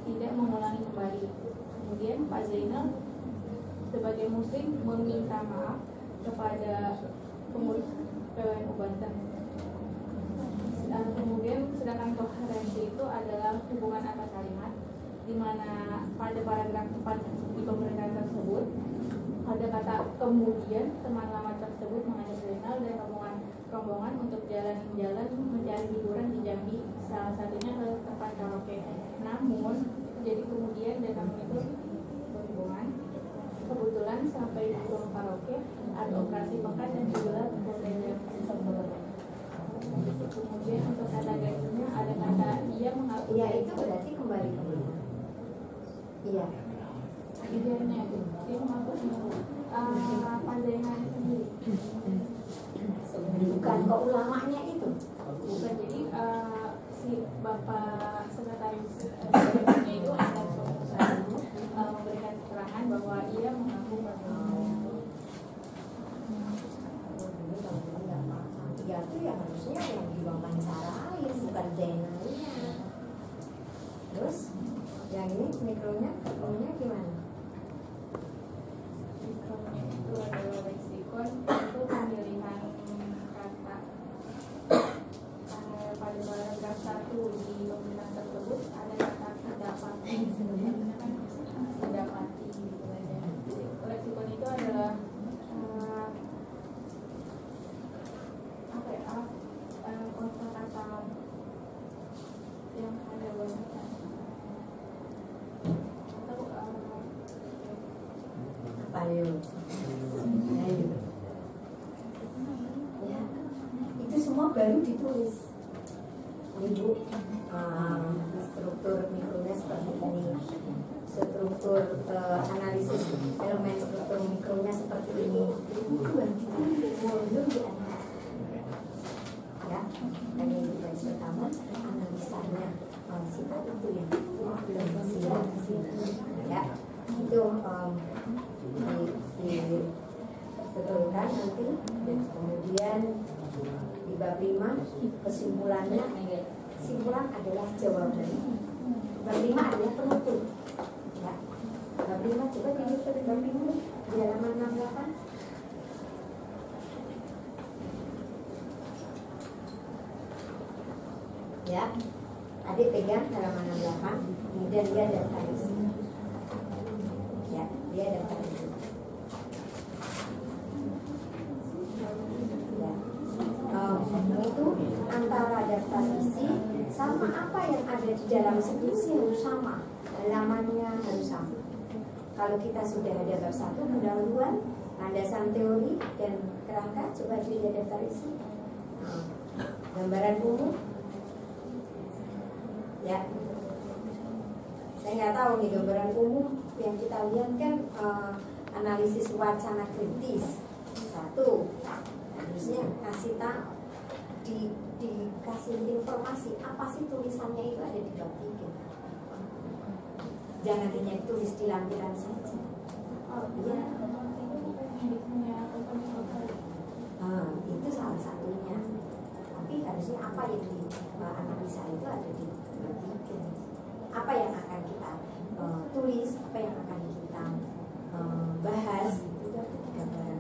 tidak mengulangi kembali. Kemudian Pak Zainal sebagai muslim meminta maaf kepada pengurus PWNU Banten. Kemudian sedangkan koherensi itu adalah hubungan antar kalimat, di mana pada paragraf 4 di pemerintahan tersebut ada kata kemudian teman lama tersebut mengajak Zainal dan rombongan untuk jalan-jalan mencari hiburan di Jambi, salah satunya ke tempat karaoke. Namun jadi kemudian datang itu berhubungan kebetulan sampai di ruang karaoke ada operasi pekat dan digelar polda tersebut. Kemudian untuk kata gantinya ada kata ia mengaku. Iya, itu berarti kembali ke mana? Iya. Idealnya dia mengaku Pandangan sendiri. Bukan ke ulamanya itu. Bukan, jadi si bapak sekretaris itu ada memberikan keterangan bahwa ia mengaku Ya itu ya harusnya yang diwawancarain, bukan Zainalnya. Terus yang ini mikronya gimana? Mikronya itu adalah leksikon itu pemilihan kata pada paragraf 1 di pemilihan tersebut ada kata didapati, sebenarnya kan didapati gitu aja. Leksikon itu adalah kata-kata yang ada banyak atau apa yuk? Ya, itu semua baru ditulis. Ini Bu, struktur mikronya seperti ini, struktur analisis elemen struktur mikronya seperti ini. Itu baru ditulis, belum dianalisis. Ya, dan yang dibahas pertama analisanya sifat itu yang belum siap. Ya, itu dibetulkan nanti. Kemudian di bab 5 kesimpulannya, kesimpulan adalah jawaban. Bab 5 adalah penutup. Ya, bab 5 coba dilihat bab 5 di halaman 68. Ya, adik pegang halaman 68, kemudian dia daftar isi. Ya, dia daftar isi. Ya, itu antara daftar isi sama apa yang ada di dalam skripsi harus sama, halamannya harus sama. Kalau kita sudah ada bab 1 pendahuluan, landasan teori dan kerangka, coba dilihat daftar isi. Gambaran umum. Ya, saya nggak tahu nih gambaran umum yang kita lihat kan analisis wacana kritis. 1, harusnya kasih tahu dikasih informasi apa sih tulisannya itu ada di bab 3. Jangan hanya tulis di lampiran saja. Oh iya, itu salah satunya. Tapi harusnya apa yang dianalisa itu ada di apa yang akan kita tulis, apa yang akan kita bahas, itu ada di gambaran.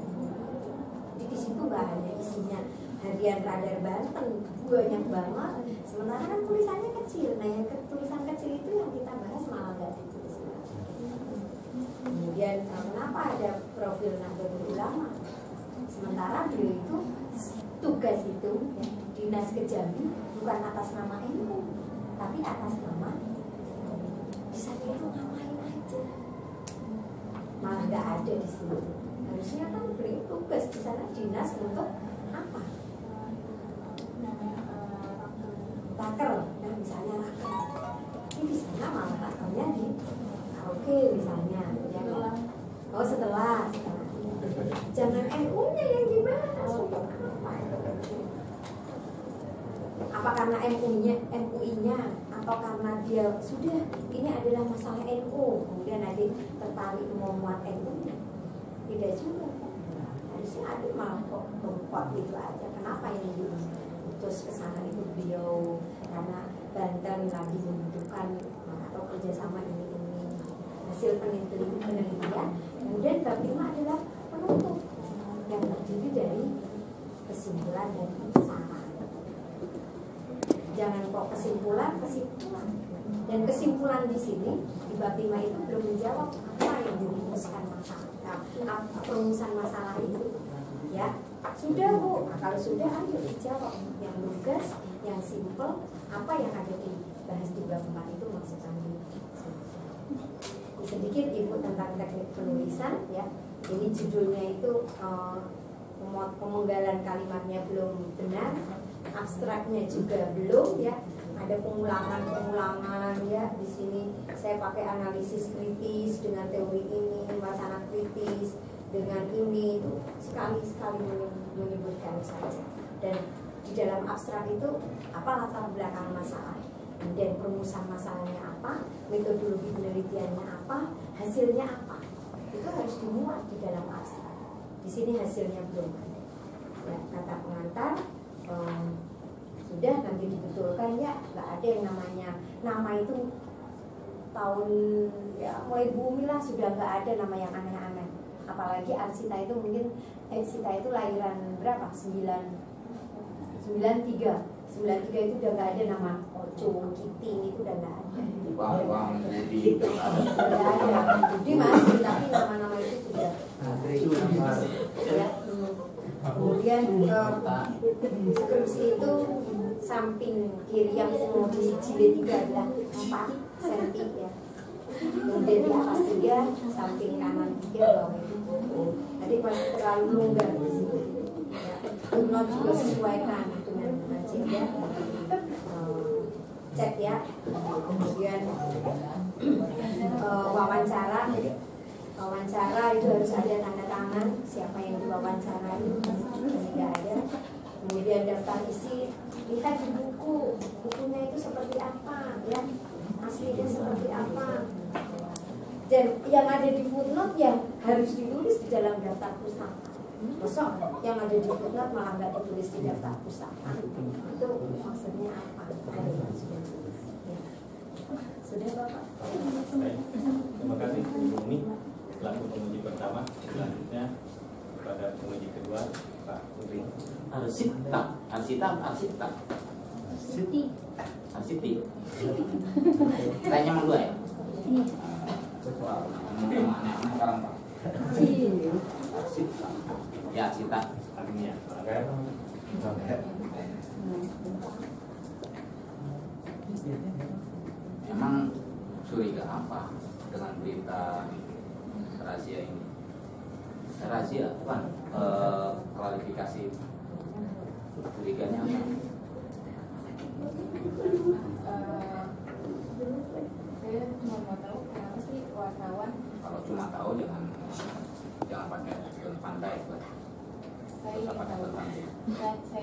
Jadi di situ nggak hanya isinya harian radar Banten banyak banget, sementara kan tulisannya kecil. Nah yang tulisan kecil itu yang kita bahas malah nggak ditulis. Kemudian kenapa ada profil Nahdlatul Ulama? Sementara beliau itu tugas itu ya, dinas ke Jambi bukan atas nama NU, tapi atas nama bisa itu ngapain aja, malah nggak ada di sini. Harusnya kan beri tugas di sana dinas untuk apa? Raker, nah misalnya raker. Ini di sana malah rakernya di karaoke misalnya. Ya, oh setelah. Jangan NU-nya yang dibahas. Apa karena MUI-nya atau karena dia sudah ini adalah masalah NU, kemudian nanti tertarik mau muat NU-nya? Tidak juga. Harusnya ada malah kok bengkot itu aja. Kenapa yang diutus ke sana itu beliau karena Banten lagi membutuhkan atau kerjasama ini hasil penelitian. Kemudian bab 5 adalah penutup yang terdiri dari kesimpulan dan saran. Jangan kok kesimpulan. Dan kesimpulan di sini di bab 5 itu belum menjawab apa yang dirumuskan perumusan masalah itu. Ya, sudah Bu. Nah, kalau sudah ayo dijawab yang lugas, yang simple, apa yang ada dibahas di bab 4 itu masukkan di sedikit input tentang teknik penulisan ya. Ini judulnya itu pemenggalan kalimatnya belum benar, abstraknya juga belum ya. Ada pengulangan ya. Di sini saya pakai analisis kritis dengan teori ini, wacana kritis dengan ini, sekali-sekali menyebutkan saja. Dan di dalam abstrak itu apa latar belakang masalah, dan perumusan masalahnya apa, metodologi penelitiannya apa, hasilnya apa, itu harus dimuat di dalam abstrak. Di sini hasilnya belum ada. Ya, kata pengantar sudah nanti dibetulkan ya, nggak ada yang namanya nama itu tahun ya mulai bumi lah sudah nggak ada nama yang aneh-aneh. Apalagi Arsita itu mungkin Arsita itu lahiran berapa? 93 itu udah nggak ada nama Oco, Kiting itu udah nggak ada. Bang, Budi udah nggak ada. Udah ada. Budi masih, tapi nama-nama itu sudah. Ya. Kemudian skripsi itu samping kiri yang mau di jilid 3 adalah 4 cm ya. Kemudian di atas 3, samping kanan 3 bawah itu. Jadi masih terlalu longgar di sini. Ya. Footnote juga sesuaikan dengan hasil ya. Cek ya. Kemudian wawancara itu harus ada tanda tangan siapa yang diwawancarai, tidak ada. Kemudian daftar isi, lihat di bukunya itu seperti apa ya, aslinya seperti apa. Dan yang ada di footnote yang harus ditulis di dalam daftar pustaka. Besok yang ada di footnote malah nggak ditulis di daftar pustaka. Itu maksudnya apa? Ada yang sudah tulis. Ya. Sudah Bapak? Terima kasih Bu Umi selaku penguji pertama. Selanjutnya kepada penguji kedua Pak Putri. Arsita. Arsiti. Tanya sama gue ya? Wah, aneh-aneh sekarang Pak. Arsita. Ya, Arsita. Artinya, Emang curiga apa dengan berita rahasia ini? Rahasia bukan klarifikasi. Curiganya apa? Saya cuma mau tahu kenapa sih wartawan. Kalau cuma tahu jangan pakai film pandai, Pak. Saya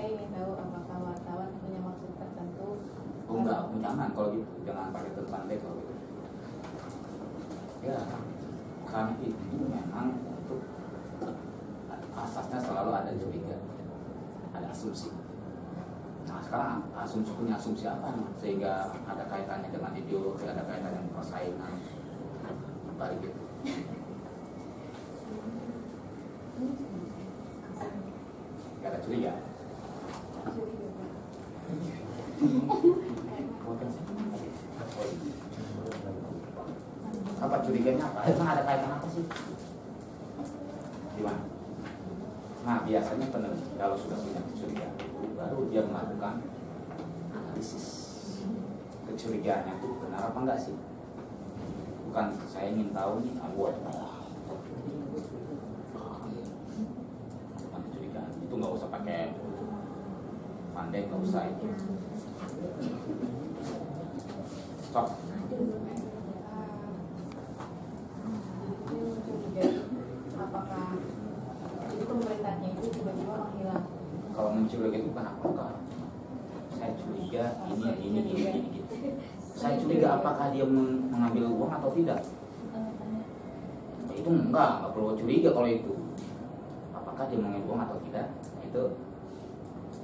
ingin tahu apakah wartawan punya maksud tertentu. Oh enggak, jangan kalau gitu, jangan pakai film pandai kalau gitu. Ya, karena itu memang untuk asasnya selalu ada curiga, ada asumsi. Nah sekarang punya asumsi apa nih? Sehingga ada kaitannya dengan ideologi, ada kaitannya dengan persaingan, balik itu. Gak ada curiga. Apa curiganya apa? Emang ada kaitan apa sih? Gimana? Nah biasanya peneliti kalau sudah punya kecurigaan baru dia melakukan analisis kecurigaannya itu benar apa enggak sih? Bukan saya ingin tahu nih buat kecurigaan itu nggak usah pakai pandai, nggak usah itu. Stop. Apakah itu pemerintahnya itu tiba-tiba menghilang? Kalau mencurigai itu bukan apakah saya curiga ini gitu. Saya curiga apakah dia mengambil uang atau tidak. Itu enggak perlu curiga kalau itu. Apakah dia mengambil uang atau tidak? Itu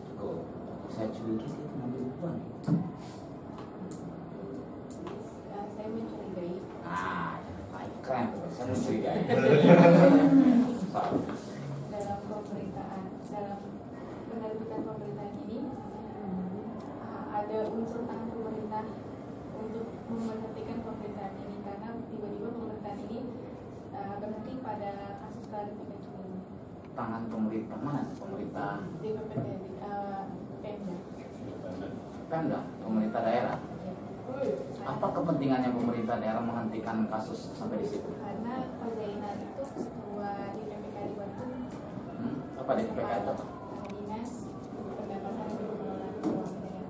cukup. Saya curiga dia mengambil uang. Saya mencurigai keren tuh, saya mencurigai. Soal dalam pemerintahan, dalam penerbitan pemerintahan ini ada unsur tangan pemerintah untuk memberhentikan pemerintahan ini karena tiba-tiba pemerintahan ini berhenti pada kasus klarifikasi ini. tangan pemerintah mana? Pemerintah Di Pemda. Pemda, pemerintah daerah. Apa kepentingannya pemerintah daerah menghentikan kasus sampai di situ? Karena Pak Zainal itu ketua di PPKI Bandung, Apa di PPK itu? dinas pendapatan dan pengelolaan keuangan daerah.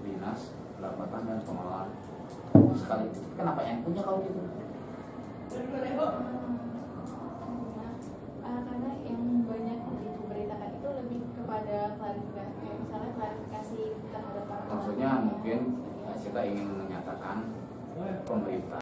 Dinas Pendapatan dan Pengelolaan. Sekali. Kenapa yang punya kalau gitu? Karena yang banyak diberitakan itu lebih kepada klarifikasi, kayak misalnya klarifikasi terhadap para Maksudnya mungkin kita ingin menyatakan pemerintah